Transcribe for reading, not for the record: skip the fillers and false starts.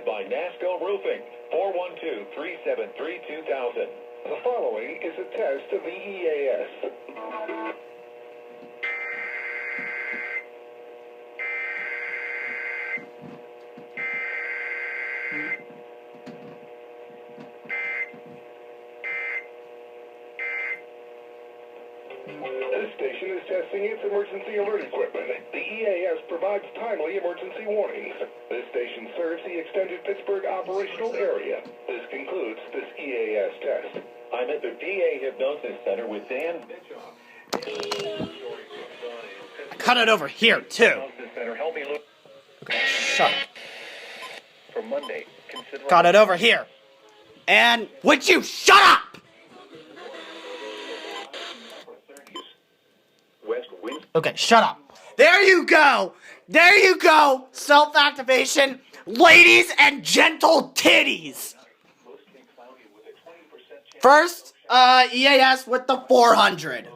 presented by NASCO Roofing, 412-373-2000. The following is a test of the EAS. This station is testing its emergency alert equipment. The EAS provides timely emergency warnings. This station serves the extended Pittsburgh operational area. This concludes this EAS test. I'm at the PA Hypnosis Center with Dan Bischoff. Cut it over here, too. Hypnosis Center, help me look Okay, shut up. for Monday. Consider Got it over here. And would you shut up? West Wind. Okay, shut up. There you go. There you go. Self-activation. Ladies and gentle titties. First, EAS with the 400.